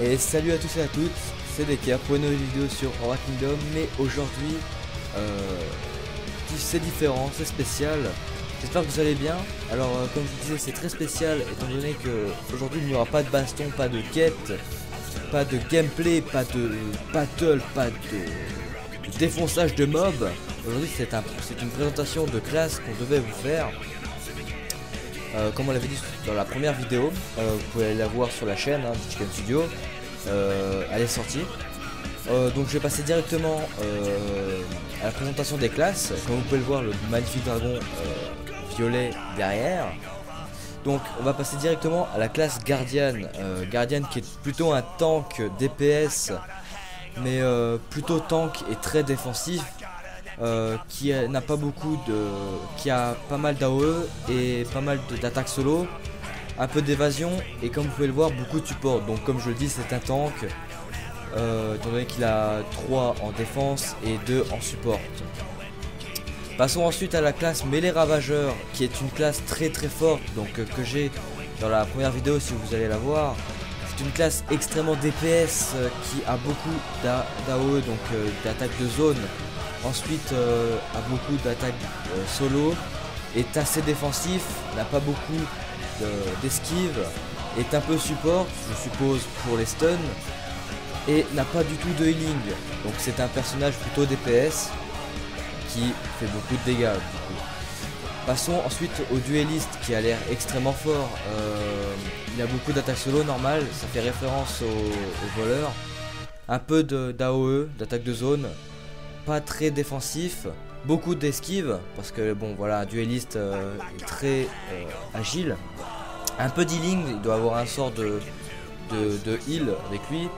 Et salut à tous et à toutes, c'est Decker pour une nouvelle vidéo sur Aura Kingdom. Mais aujourd'hui, c'est différent, c'est spécial. J'espère que vous allez bien. Alors comme je vous disais, c'est très spécial étant donné que aujourd'hui il n'y aura pas de baston, pas de quête, pas de gameplay, pas de battle, pas de défonçage de mobs. Aujourd'hui c'est une présentation de classe qu'on devait vous faire. Comme on l'avait dit dans la première vidéo, vous pouvez la voir sur la chaîne Chicken Studio, elle est sortie. Donc je vais passer directement à la présentation des classes. Comme vous pouvez le voir, le magnifique dragon violet derrière. Donc on va passer directement à la classe Guardian. Guardian qui est plutôt un tank DPS, mais plutôt tank et très défensif. Qui n'a pas beaucoup qui a pas mal d'AOE et pas mal d'attaques solo, un peu d'évasion et comme vous pouvez le voir beaucoup de support. Donc comme je le dis, c'est un tank étant donné qu'il a 3 en défense et 2 en support. Passons ensuite à la classe mêlée ravageur, qui est une classe très forte, donc que j'ai dans la première vidéo si vous allez la voir. C'est une classe extrêmement DPS qui a beaucoup d'AOE, donc d'attaque de zone. Ensuite a beaucoup d'attaques solo, est assez défensif, n'a pas beaucoup d'esquive, est un peu support je suppose pour les stuns et n'a pas du tout de healing. Donc c'est un personnage plutôt DPS qui fait beaucoup de dégâts du coup. Passons ensuite au dueliste qui a l'air extrêmement fort. Il a beaucoup d'attaques solo normales, ça fait référence au voleur. Un peu d'AOE, d'attaque de zone. Pas très défensif, beaucoup d'esquive parce que bon voilà, un dueliste est très agile. Un peu d'healing, il doit avoir un sort de heal avec lui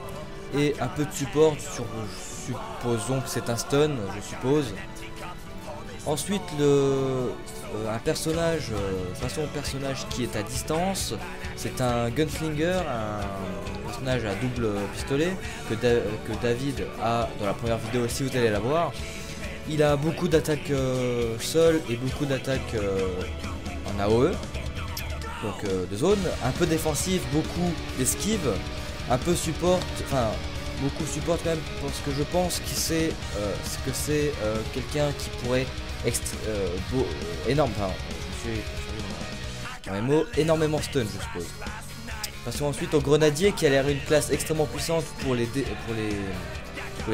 et un peu de support, supposons que c'est un stun, je suppose. Ensuite un personnage, passons au personnage qui est à distance. C'est un gunslinger, un personnage à double pistolet que David a dans la première vidéo si vous allez la voir. Il a beaucoup d'attaques seul et beaucoup d'attaques en AOE, donc de zone, un peu défensif, beaucoup d'esquive, un peu support, enfin beaucoup support quand même parce que je pense que c'est quelqu'un qui pourrait énorme, enfin je suis dans les mots, énormément stun je suppose. Passons ensuite au grenadier qui a l'air une classe extrêmement puissante pour les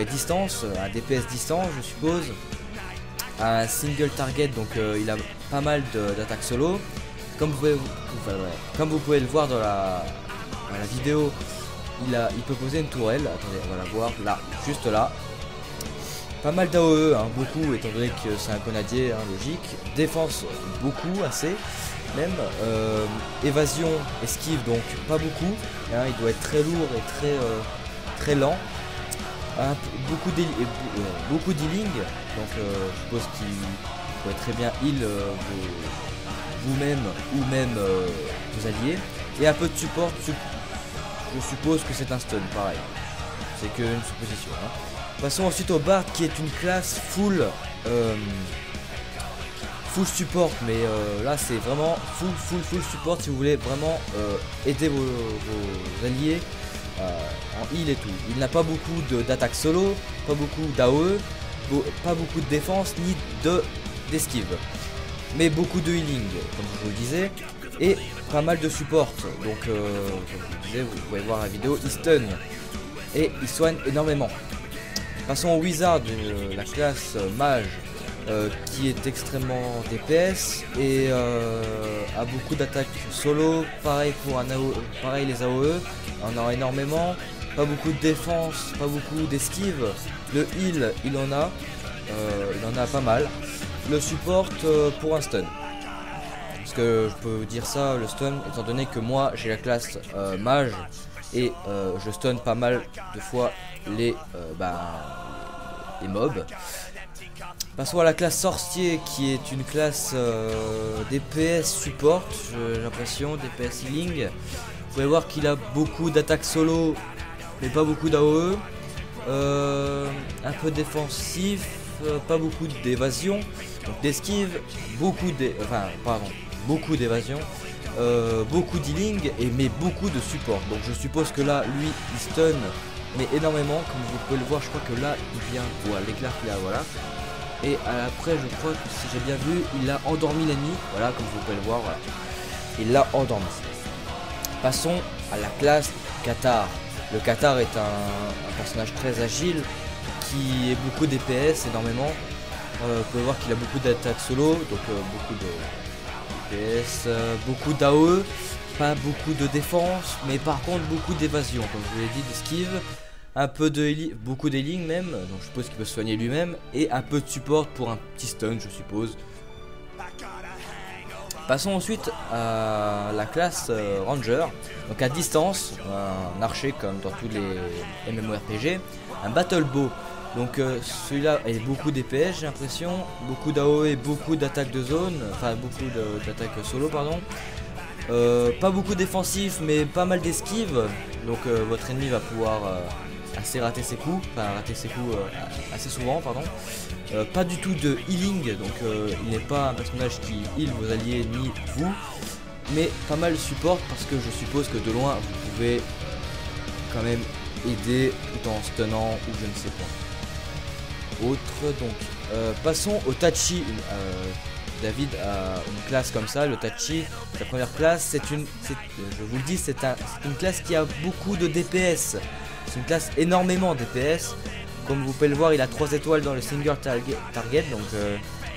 distances, un DPS distance je suppose, un single target, donc il a pas mal d'attaques solo. Comme vous pouvez le voir dans la vidéo, il peut poser une tourelle, attendez on va la voir là, juste là. Pas mal d'AOE, beaucoup étant donné que c'est un grenadier, logique. Défense beaucoup, assez même. Évasion, esquive donc pas beaucoup, il doit être très lourd et très lent. Beaucoup d'healing, donc je suppose qu'il pourrait très bien heal vous-même ou même vos alliés. Et un peu de support, je suppose que c'est un stun, pareil. C'est que une supposition. Passons ensuite au Bard qui est une classe full support, mais là c'est vraiment full support si vous voulez vraiment aider vos alliés en heal et tout. Il n'a pas beaucoup d'attaque solo, pas beaucoup d'AOE, pas beaucoup de défense ni d'esquive, mais beaucoup de healing comme je vous le disais et pas mal de support. Donc comme je vous le disais, vous pouvez voir la vidéo, il stun et il soigne énormément. Passons au Wizard, la classe mage qui est extrêmement DPS et a beaucoup d'attaques solo, pareil pour pareil les AOE, en a énormément, pas beaucoup de défense, pas beaucoup d'esquive, le heal il en a pas mal, le support pour un stun. Parce que je peux vous dire ça, le stun, étant donné que moi j'ai la classe mage et je stun pas mal de fois les mobs. Passons à la classe sorcier qui est une classe DPS support, j'ai l'impression, DPS healing. Vous pouvez voir qu'il a beaucoup d'attaques solo mais pas beaucoup d'AOE, un peu défensif, pas beaucoup d'évasion, donc d'esquive, beaucoup d'évasion beaucoup d'healing mais beaucoup de support. Donc je suppose que là lui il stun mais énormément, comme vous pouvez le voir. Je crois que là il vient, voilà l'éclair qu'il a, voilà. Et après je crois que si j'ai bien vu, il a endormi l'ennemi, voilà comme vous pouvez le voir, voilà. Il l'a endormi. Passons à la classe Cathare. Le Cathare est un personnage très agile qui est beaucoup DPS énormément. Vous pouvez voir qu'il a beaucoup d'attaques solo, donc beaucoup de DPS, beaucoup d'AOE, pas beaucoup de défense, mais par contre beaucoup d'évasion, comme je vous l'ai dit, d'esquive, un peu de beaucoup d'healing même, donc je suppose qu'il peut se soigner lui-même, et un peu de support pour un petit stun, je suppose. Passons ensuite à la classe Ranger, donc à distance, un archer comme dans tous les MMORPG, un Battle Bow. Donc celui-là est beaucoup DPS, j'ai l'impression, beaucoup d'AOE et beaucoup d'attaques de zone, enfin beaucoup d'attaques solo pardon. Pas beaucoup défensif mais pas mal d'esquive, donc votre ennemi va pouvoir assez rater ses coups, enfin rater ses coups assez souvent pardon. Pas du tout de healing, donc il n'est pas un personnage qui heal vos alliés ni vous, mais pas mal de support parce que je suppose que de loin vous pouvez quand même aider tout en stunnant ou je ne sais pas. Autre donc passons au Tachi. David a une classe comme ça, le Tachi. La première classe, je vous le dis, c'est une classe qui a beaucoup de DPS. C'est une classe énormément DPS. Comme vous pouvez le voir, il a 3 étoiles dans le single target, donc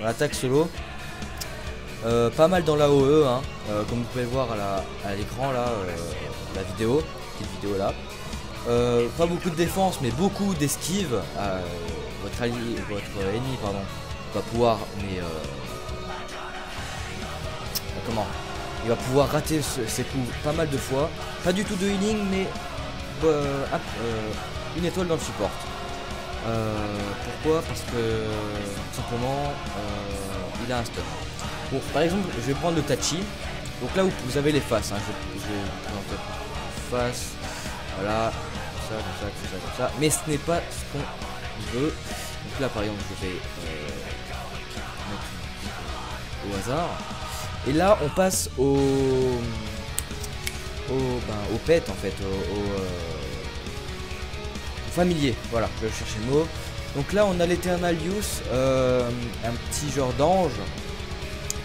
dans l'attaque solo. Pas mal dans l'AOE, hein, comme vous pouvez le voir à l'écran là, la vidéo, petite vidéo là. Pas beaucoup de défense, mais beaucoup d'esquive. Votre ennemi pardon, va pouvoir, mais comment, il va pouvoir rater ses coups pas mal de fois. Pas du tout de healing, mais une étoile dans le support. Pourquoi? Parce que tout simplement il a un stun. Bon, par exemple, je vais prendre le Tachi. Donc là où vous avez les faces, hein, je vais présenter face, voilà, comme ça. Mais ce n'est pas ce qu'on veut. Donc là par exemple je vais mettre au hasard. Et là on passe au pet en fait, au familier, voilà, je vais chercher le mot. Donc là on a l'Eternal Youth, un petit genre d'ange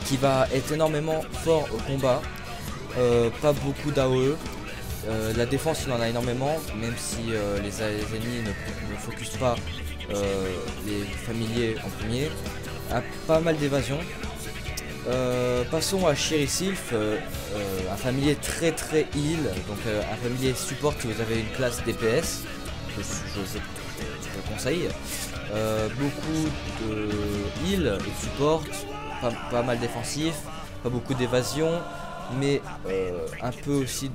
qui va être énormément fort au combat, pas beaucoup d'AOE. La défense il en a énormément, même si les ennemis ne focus pas les familiers en premier. Pas mal d'évasion. Passons à Shiri Sylph, un familier très heal, donc un familier support si vous avez une classe DPS, je conseille. Beaucoup de heal et de support, pas mal défensif, pas beaucoup d'évasion, mais un peu aussi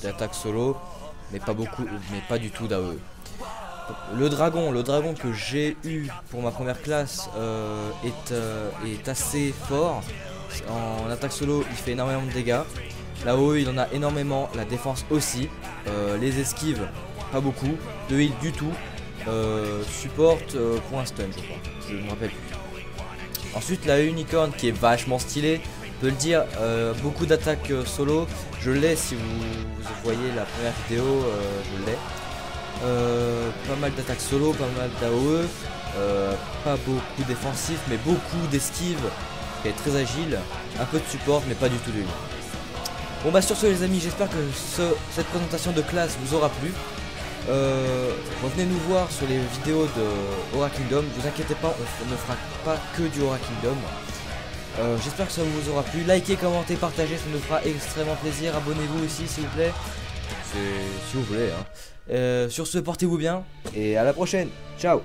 d'attaque solo, mais pas beaucoup, mais pas du tout d'AOE. Le dragon que j'ai eu pour ma première classe est assez fort. En attaque solo il fait énormément de dégâts, l'AOE il en a énormément, la défense aussi, les esquives pas beaucoup, de heal du tout, support pour un stun je crois, je me rappelle plus. Ensuite la unicorn qui est vachement stylée, on peut le dire, beaucoup d'attaques solo, je l'ai si vous voyez la première vidéo, je l'ai. Pas mal d'attaques solo, pas mal d'AOE, pas beaucoup défensif mais beaucoup d'esquive, qui est très agile, un peu de support mais pas du tout de heal. Bon bah sur ce les amis, j'espère que cette présentation de classe vous aura plu. Revenez nous voir sur les vidéos de Aura Kingdom, vous inquiétez pas, on ne fera pas que du Aura Kingdom. J'espère que ça vous aura plu, likez, commentez, partagez, ça nous fera extrêmement plaisir, abonnez-vous aussi s'il vous plaît, si vous voulez hein. Sur ce, portez-vous bien et à la prochaine, ciao.